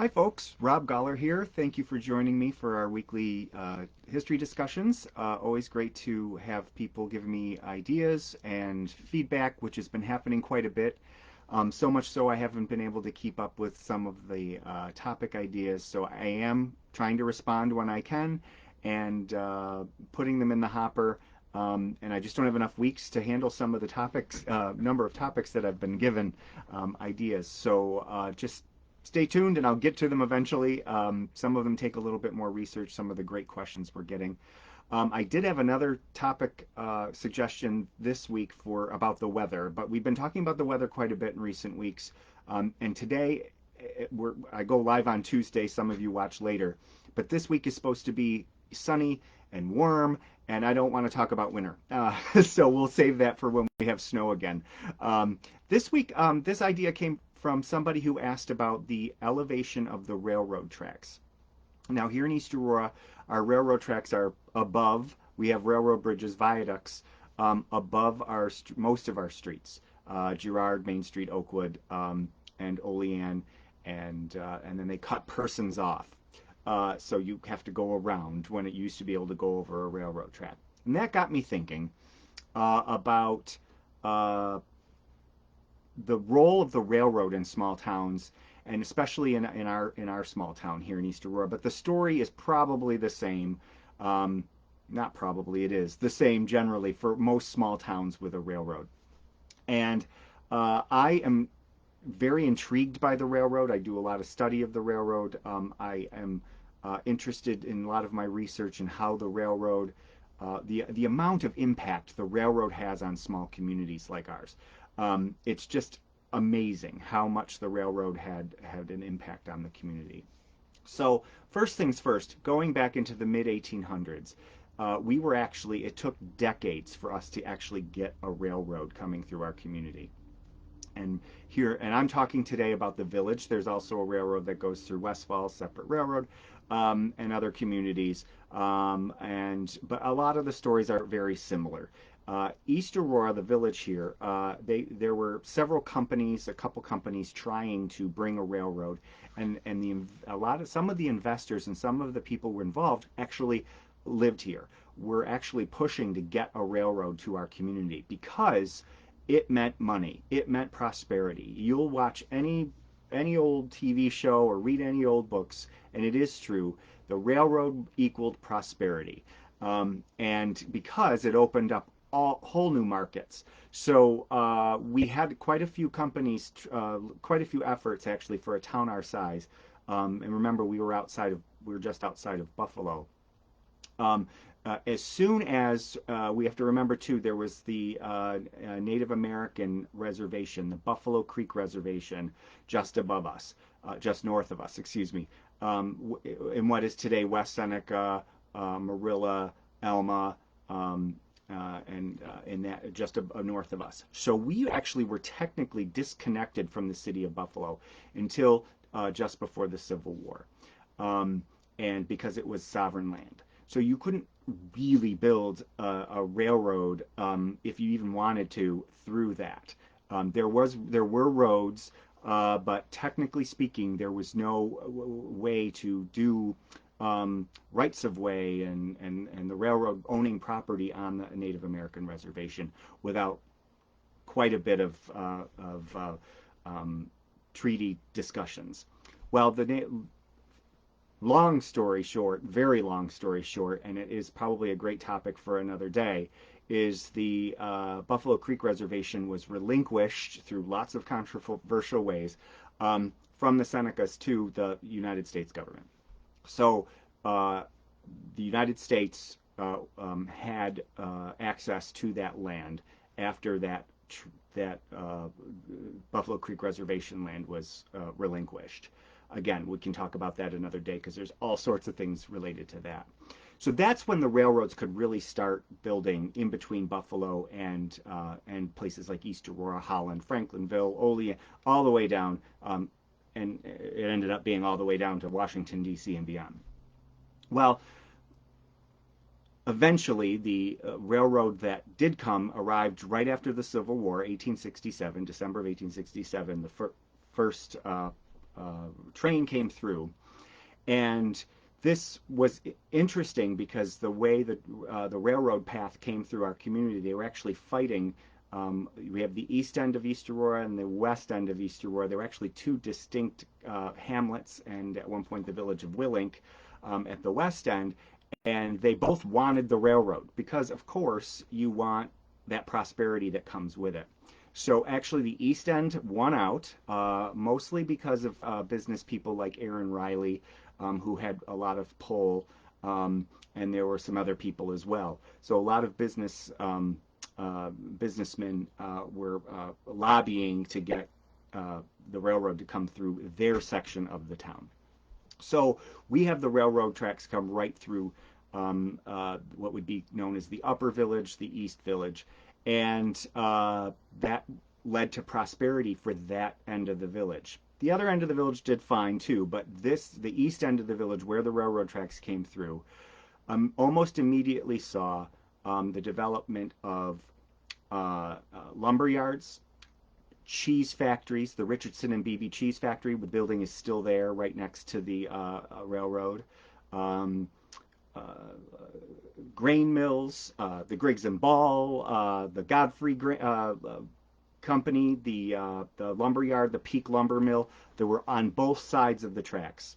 Hi, folks. Rob Goller here. Thank you for joining me for our weekly history discussions. Always great to have people give me ideas and feedback, which has been happening quite a bit. So much so I haven't been able to keep up with some of the topic ideas. So I am trying to respond when I can and putting them in the hopper. And I just don't have enough weeks to handle some of the topics, number of topics that I've been given ideas. So just stay tuned and I'll get to them eventually. Some of them take a little bit more research, some of the great questions we're getting. I did have another topic suggestion this week for about the weather, but we've been talking about the weather quite a bit in recent weeks. And today, I go live on Tuesday. Some of you watch later. But this week is supposed to be sunny and warm, and I don't want to talk about winter. So we'll save that for when we have snow again. This week, this idea came from somebody who asked about the elevation of the railroad tracks. Now, here in East Aurora, our railroad tracks are above. We have railroad bridges, viaducts, above most of our streets. Girard, Main Street, Oakwood, and Olean, and then they cut persons off. So you have to go around when it used to be able to go over a railroad track. And that got me thinking about the role of the railroad in small towns, and especially in our small town here in East Aurora. But the story is probably the same. Not probably, it is the same generally for most small towns with a railroad. And I am very intrigued by the railroad. I do a lot of study of the railroad. I am interested in a lot of my research in how the railroad, the amount of impact the railroad has on small communities like ours. It's just amazing how much the railroad had an impact on the community. So first things first, going back into the mid 1800s, it took decades for us to actually get a railroad coming through our community. And I'm talking today about the village. There's also a railroad that goes through West Falls, separate railroad, and other communities. But a lot of the stories are very similar. East Aurora, the village here, there were several companies, a couple companies trying to bring a railroad, and some of the investors and some of the people who were involved actually lived here. We're actually pushing to get a railroad to our community because it meant money. It meant prosperity. You'll watch any old TV show or read any old books, and it is true. The railroad equaled prosperity, and because it opened up whole new markets. So we had quite a few companies, quite a few efforts actually for a town our size. And remember, we were just outside of Buffalo. As soon as we have to remember too, there was the Native American reservation, the Buffalo Creek Reservation, just above us, just north of us, excuse me, in what is today West Seneca, Marilla, Elma, and in that just north of us. So we actually were technically disconnected from the city of Buffalo until just before the Civil War, and because it was sovereign land. So you couldn't really build a railroad if you even wanted to through that. There were roads, but technically speaking, there was no way to do rights of way and the railroad owning property on the Native American reservation without quite a bit of treaty discussions. Well, long story short, very long story short, and it is probably a great topic for another day, is the Buffalo Creek Reservation was relinquished through lots of controversial ways from the Senecas to the United States government. So the United States had access to that land after that Buffalo Creek Reservation land was relinquished. Again, we can talk about that another day because there's all sorts of things related to that. So that's when the railroads could really start building in between Buffalo and places like East Aurora, Holland, Franklinville, Olean, all the way down, and it ended up being all the way down to Washington, D.C. and beyond. Well, eventually the railroad that did come arrived right after the Civil War, 1867, December of 1867, the first train came through, and this was interesting because the way that the railroad path came through our community, they were actually fighting. We have the east end of East Aurora and the west end of East Aurora. There were actually two distinct hamlets, and at one point the village of Willink at the west end, and they both wanted the railroad because, of course, you want that prosperity that comes with it. So actually, the East End won out, mostly because of business people like Aaron Riley, who had a lot of pull, and there were some other people as well. So a lot of businessmen were lobbying to get the railroad to come through their section of the town. So we have the railroad tracks come right through what would be known as the Upper Village, the East Village, and that led to prosperity for that end of the village. The other end of the village did fine too, but the east end of the village, where the railroad tracks came through, almost immediately saw the development of lumber yards, cheese factories. The Richardson and Beebe cheese factory, the building is still there, right next to the railroad. Um, uh, Grain mills, the Griggs and Ball, the Godfrey company, the lumber yard, the Peak lumber mill. They were on both sides of the tracks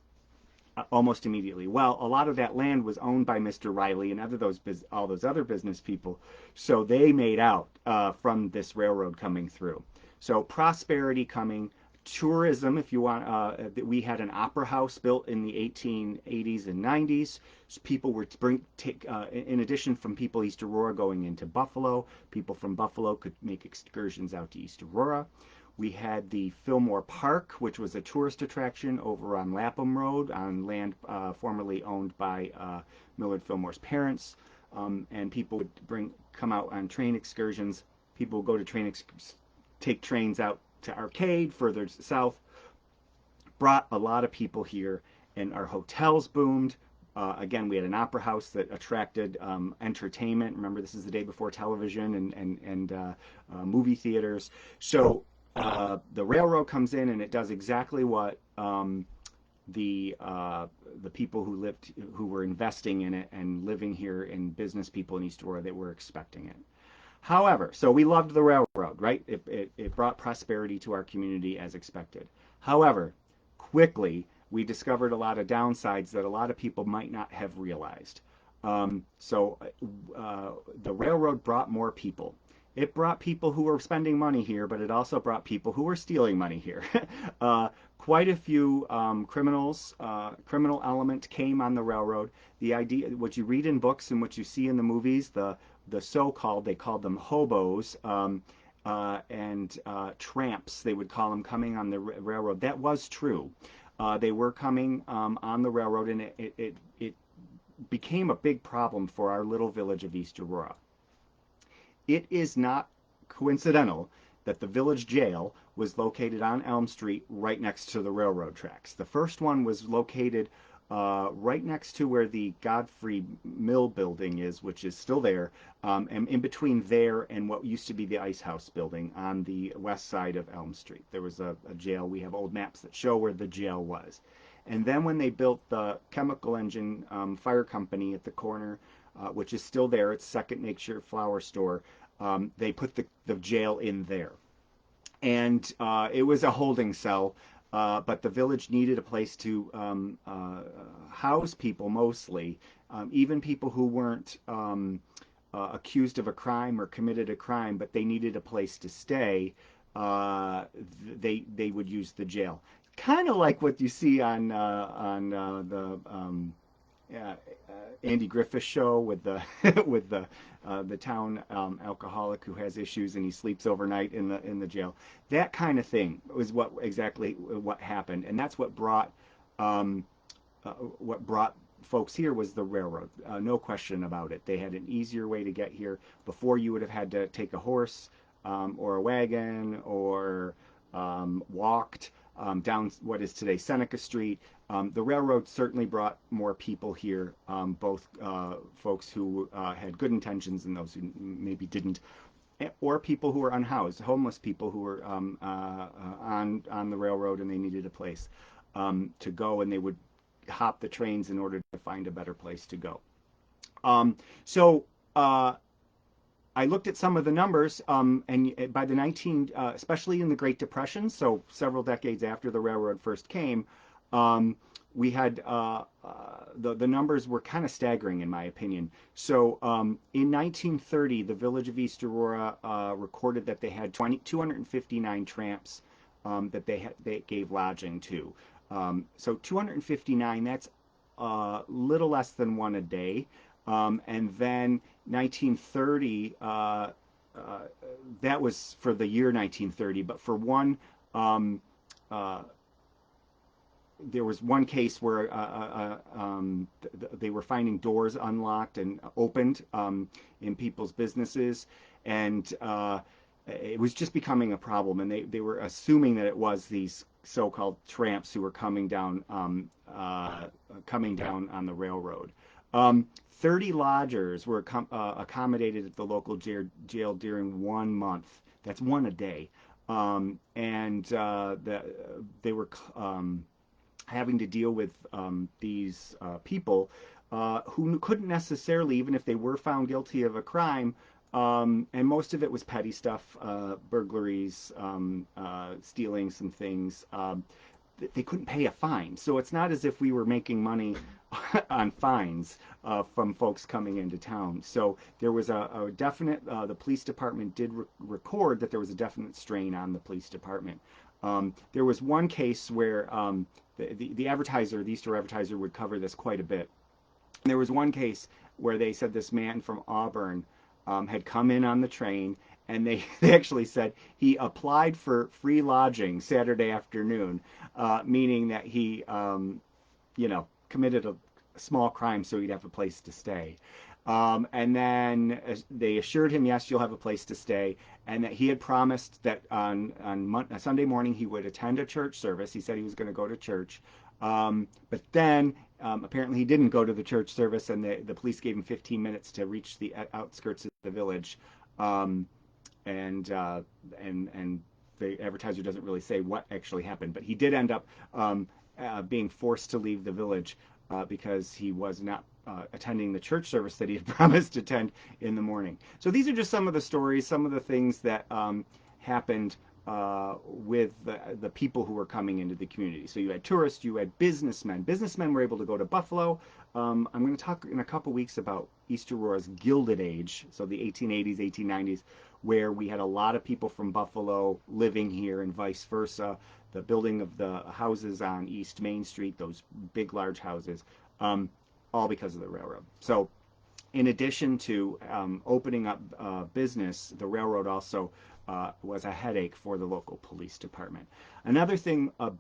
almost immediately. Well, a lot of that land was owned by Mr. Riley and all those other business people, so they made out from this railroad coming through. So prosperity coming, tourism, if you want. We had an opera house built in the 1880s and 90s. So people were in addition from people East Aurora going into Buffalo, people from Buffalo could make excursions out to East Aurora. We had the Fillmore Park, which was a tourist attraction over on Lapham Road on land formerly owned by Millard Fillmore's parents. And people would come out on train excursions. People would go to take trains out to Arcade, further south. Brought a lot of people here, and our hotels boomed. Again, we had an opera house that attracted entertainment. Remember, this is the day before television and movie theaters. So the railroad comes in, and it does exactly what the people who were investing in it and living here, and business people in East Aurora, that were expecting it. However, so we loved the railroad, right? It brought prosperity to our community as expected. However, quickly we discovered a lot of downsides that a lot of people might not have realized. So the railroad brought more people. It brought people who were spending money here, but it also brought people who were stealing money here. Quite a few criminal element came on the railroad. The idea, what you read in books and what you see in the movies, the so-called, they called them hobos, and tramps, they would call them, coming on the railroad. That was true. They were coming on the railroad, and it became a big problem for our little village of East Aurora. It is not coincidental that the village jail was located on Elm Street right next to the railroad tracks. The first one was located right next to where the Godfrey Mill building is, which is still there, and in between there and what used to be the Ice House building on the west side of Elm Street. There was a jail. We have old maps that show where the jail was. And then when they built the chemical engine fire company at the corner, which is still there, it's Second Nature Flower Store, they put the jail in there. And it was a holding cell. But the village needed a place to house people, mostly, even people who weren't accused of a crime or committed a crime, but they needed a place to stay. They would use the jail, kind of like what you see on the Andy Griffith show with the with the town alcoholic who has issues and he sleeps overnight in the jail. That kind of thing was exactly what happened, and that's what brought folks here was the railroad. No question about it. They had an easier way to get here. Before, you would have had to take a horse or a wagon or walked down what is today Seneca Street. The railroad certainly brought more people here, both folks who had good intentions and those who maybe didn't. or people who were unhoused, homeless people who were on the railroad and they needed a place to go, and they would hop the trains in order to find a better place to go. So I looked at some of the numbers, and by the especially in the Great Depression, so several decades after the railroad first came, um, we had the numbers were kind of staggering in my opinion. So in 1930, the village of East Aurora recorded that they had 259 tramps that they gave lodging to. So 259, that's little less than one a day. And then 1930, that was for the year 1930, but for one, um, uh, there was one case where they were finding doors unlocked and opened in people's businesses, and it was just becoming a problem. And they were assuming that it was these so-called tramps who were coming down on the railroad. 30 lodgers were accommodated at the local jail during 1 month. That's one a day. And they were having to deal with these people who couldn't necessarily, even if they were found guilty of a crime, and most of it was petty stuff, burglaries, stealing some things. They couldn't pay a fine. So it's not as if we were making money on fines from folks coming into town. So there was a definite, the police department did record that there was a definite strain on the police department. There was one case where the advertiser, the Easter advertiser, would cover this quite a bit. And there was one case where they said this man from Auburn had come in on the train, and they actually said he applied for free lodging Saturday afternoon, meaning that he, committed a small crime so he'd have a place to stay. And then they assured him, yes, you'll have a place to stay, and that he had promised that on Sunday morning he would attend a church service. He said he was going to go to church. But then apparently he didn't go to the church service, and the police gave him 15 minutes to reach the outskirts of the village. Um, and the advertiser doesn't really say what actually happened, but he did end up being forced to leave the village because he was not attending the church service that he had promised to attend in the morning. So these are just some of the stories, some of the things that happened with the people who were coming into the community. So you had tourists, you had businessmen. Businessmen were able to go to Buffalo. I'm going to talk in a couple weeks about East Aurora's Gilded Age, so the 1880s, 1890s, where we had a lot of people from Buffalo living here and vice versa. The building of the houses on East Main Street, those big, large houses, all because of the railroad. So in addition to opening up business, the railroad also was a headache for the local police department. Another thing, a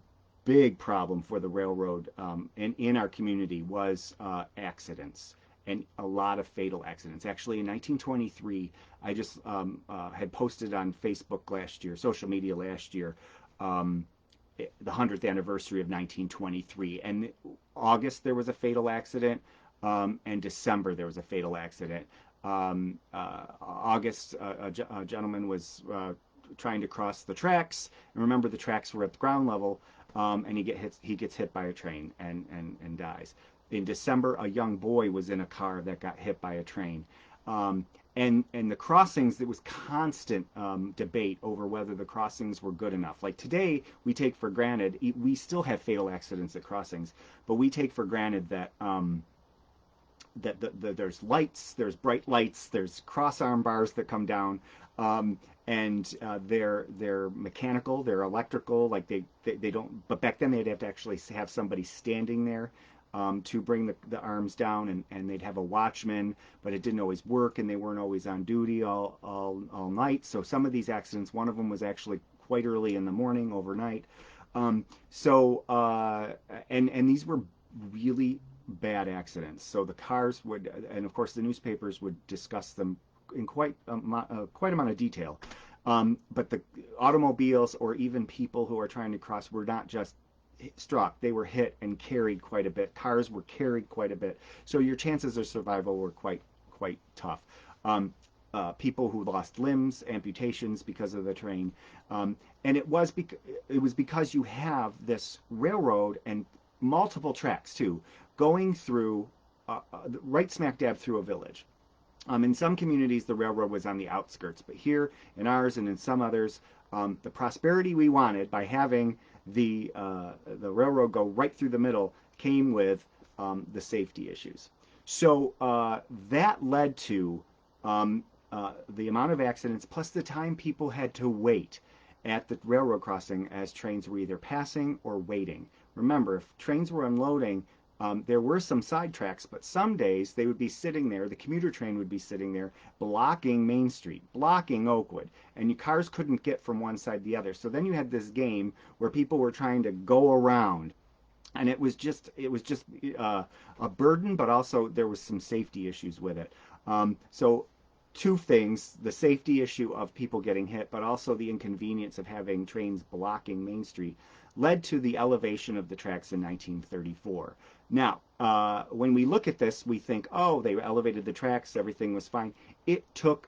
big problem for the railroad in our community was accidents, and a lot of fatal accidents. Actually, in 1923, I just had posted on Facebook last year, social media last year, the 100th anniversary of 1923. And August, there was a fatal accident, and December, there was a fatal accident. August, a gentleman was trying to cross the tracks. And remember, the tracks were at the ground level, and he gets hit by a train and dies. In December, a young boy was in a car that got hit by a train. And the crossings, there was constant debate over whether the crossings were good enough. Like today, we take for granted, we still have fatal accidents at crossings, but we take for granted that there's lights, there's bright lights, there's cross arm bars that come down, and they're mechanical, they're electrical, like they don't. But back then they'd have to actually have somebody standing there to bring the arms down, and they'd have a watchman, but it didn't always work, and they weren't always on duty all night. So some of these accidents, one of them was actually quite early in the morning, overnight. And these were really bad accidents. So the cars would, and of course the newspapers would discuss them in quite amount of detail. But the automobiles or even people who are trying to cross were not just struck, they were hit and carried quite a bit. Cars were carried quite a bit. So your chances of survival were quite tough. people who lost limbs, amputations because of the train, um, and it was because you have this railroad and multiple tracks too, going through right smack dab through a village. In some communities, the railroad was on the outskirts, but here in ours and in some others, the prosperity we wanted by having the railroad go right through the middle came with the safety issues. So that led to the amount of accidents plus the time people had to wait at the railroad crossing as trains were either passing or waiting. Remember, if trains were unloading, there were some side tracks, but some days they would be sitting there, the commuter train would be sitting there, blocking Main Street, blocking Oakwood, and your cars couldn't get from one side to the other. So then you had this game where people were trying to go around, and it was just a burden, but also there was some safety issues with it. So two things: the safety issue of people getting hit, but also the inconvenience of having trains blocking Main Street, led to the elevation of the tracks in 1934. Now, when we look at this, we think, oh, they elevated the tracks, everything was fine. It took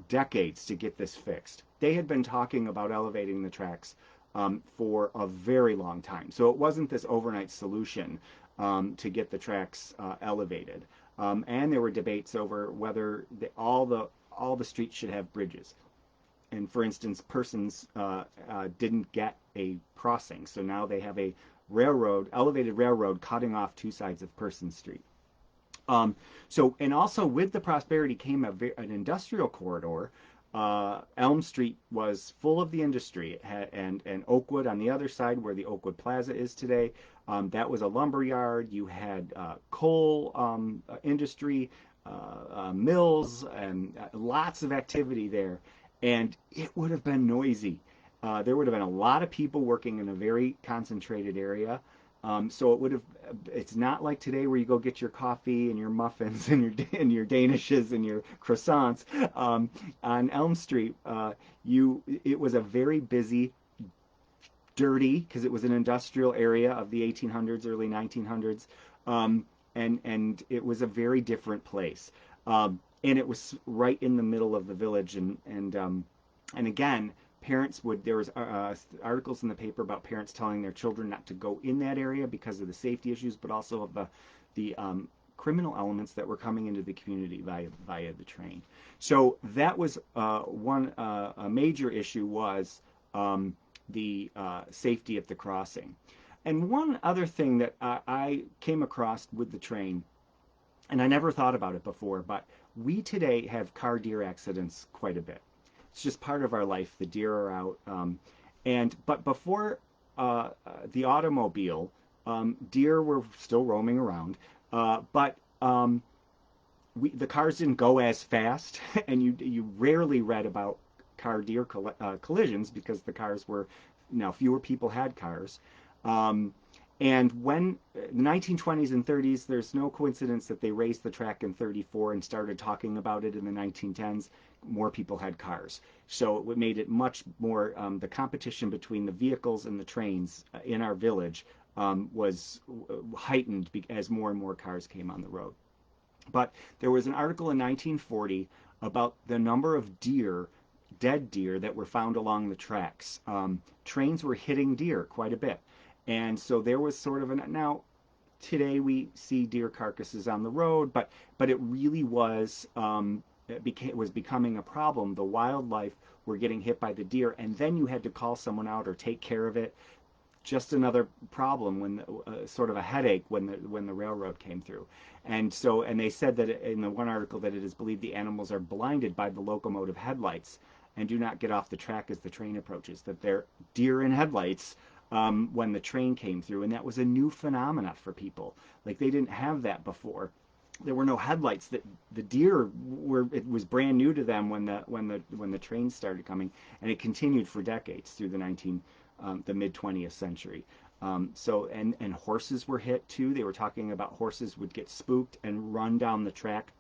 decades to get this fixed. They had been talking about elevating the tracks for a very long time. So it wasn't this overnight solution to get the tracks elevated. And there were debates over whether all the streets should have bridges. And for instance, Persons didn't get a crossing, so now they have a elevated railroad cutting off two sides of Persons Street. And also with the prosperity came an industrial corridor. Elm Street was full of the industry, and Oakwood on the other side, where the Oakwood Plaza is today, that was a lumber yard. You had coal industry, mills, and lots of activity there. And it would have been noisy. There would have been a lot of people working in a very concentrated area. So it's not like today where you go get your coffee and your muffins and your danishes and your croissants. On Elm Street, it was a very busy, dirty, because it was an industrial area of the 1800s, early 1900s, and it was a very different place. And it was right in the middle of the village, and again, parents would there was articles in the paper about parents telling their children not to go in that area because of the safety issues, but also of the criminal elements that were coming into the community via the train. So that was a major issue was the safety at the crossing. And one other thing that I came across with the train, and I never thought about it before, but we today have car deer accidents quite a bit. It's just part of our life. The deer are out, but before the automobile, deer were still roaming around, but the cars didn't go as fast, and you rarely read about car deer collisions because the cars were now fewer people had cars. And when the 1920s and 30s, there's no coincidence that they raised the track in 34 and started talking about it in the 1910s. More people had cars. So it made it much more, the competition between the vehicles and the trains in our village was heightened as more and more cars came on the road. But there was an article in 1940 about the number of dead deer that were found along the tracks. Trains were hitting deer quite a bit. And so there was sort of now today we see deer carcasses on the road, but it really was was becoming a problem. The wildlife were getting hit by the deer, and then you had to call someone out or take care of it. Just another problem when sort of a headache when the railroad came through. And they said that in the one article that it is believed the animals are blinded by the locomotive headlights and do not get off the track as the train approaches. That they're deer in headlights. When the train came through, and that was a new phenomena for people. Like they didn't have that before. There were no headlights. That the deer it was brand new to them when the train started coming, and it continued for decades through the mid 20th century. And horses were hit too. They were talking about horses would get spooked and run down the track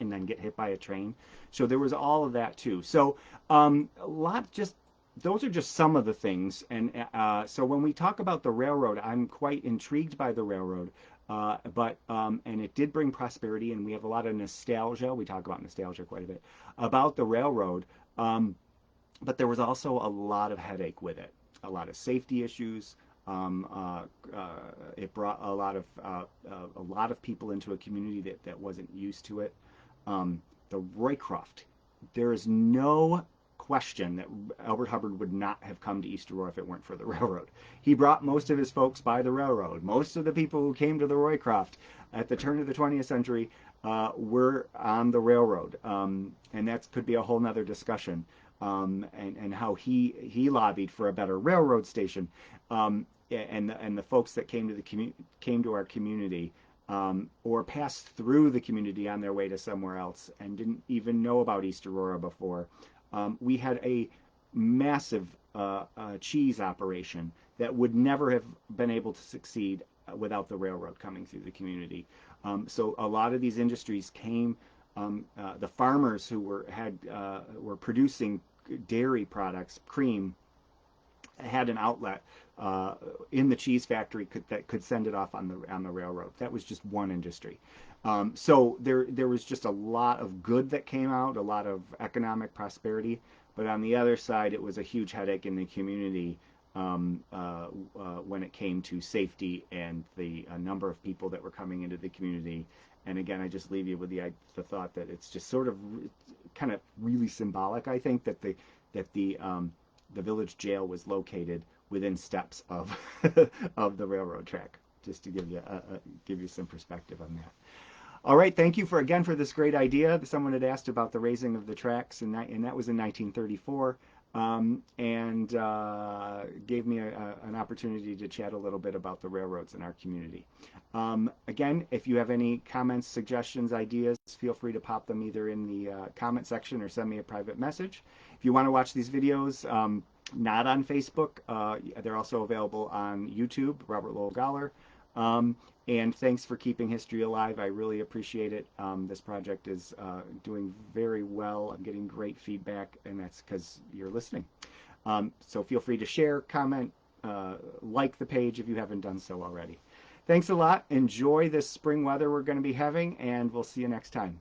and then get hit by a train. So there was all of that too. So a lot just those are just some of the things. And so when we talk about the railroad, I'm quite intrigued by the railroad. And it did bring prosperity, and we have a lot of nostalgia. We talk about nostalgia quite a bit about the railroad. Um, but there was also a lot of headache with it, a lot of safety issues. Um, uh, it brought a lot of people into a community that wasn't used to it. The Roycroft, there is no question that Albert Hubbard would not have come to East Aurora if it weren't for the railroad. He brought most of his folks by the railroad. Most of the people who came to the Roycroft at the turn of the 20th century were on the railroad, and that could be a whole nother discussion. And how he lobbied for a better railroad station, and the folks that came to our community, or passed through the community on their way to somewhere else and didn't even know about East Aurora before. We had a massive cheese operation that would never have been able to succeed without the railroad coming through the community. So a lot of these industries came. The farmers who were producing dairy products, cream, had an outlet in the cheese factory that could send it off on the railroad. That was just one industry. So there was just a lot of good that came out, a lot of economic prosperity. But on the other side, it was a huge headache in the community when it came to safety and the number of people that were coming into the community. And again, I just leave you with the thought that it's just sort of kind of really symbolic. I think that the village jail was located within steps of of the railroad track. Just to give you some perspective on that. All right, thank you for this great idea. Someone had asked about the raising of the tracks, and that was in 1934, and gave me an opportunity to chat a little bit about the railroads in our community. Again, if you have any comments, suggestions, ideas, feel free to pop them either in the comment section or send me a private message. If you want to watch these videos, not on Facebook, they're also available on YouTube, Robert Lowell Goller. And thanks for keeping history alive. I really appreciate it. This project is doing very well. I'm getting great feedback, and that's because you're listening. So feel free to share, comment, like the page if you haven't done so already. Thanks a lot. Enjoy this spring weather we're going to be having, and we'll see you next time.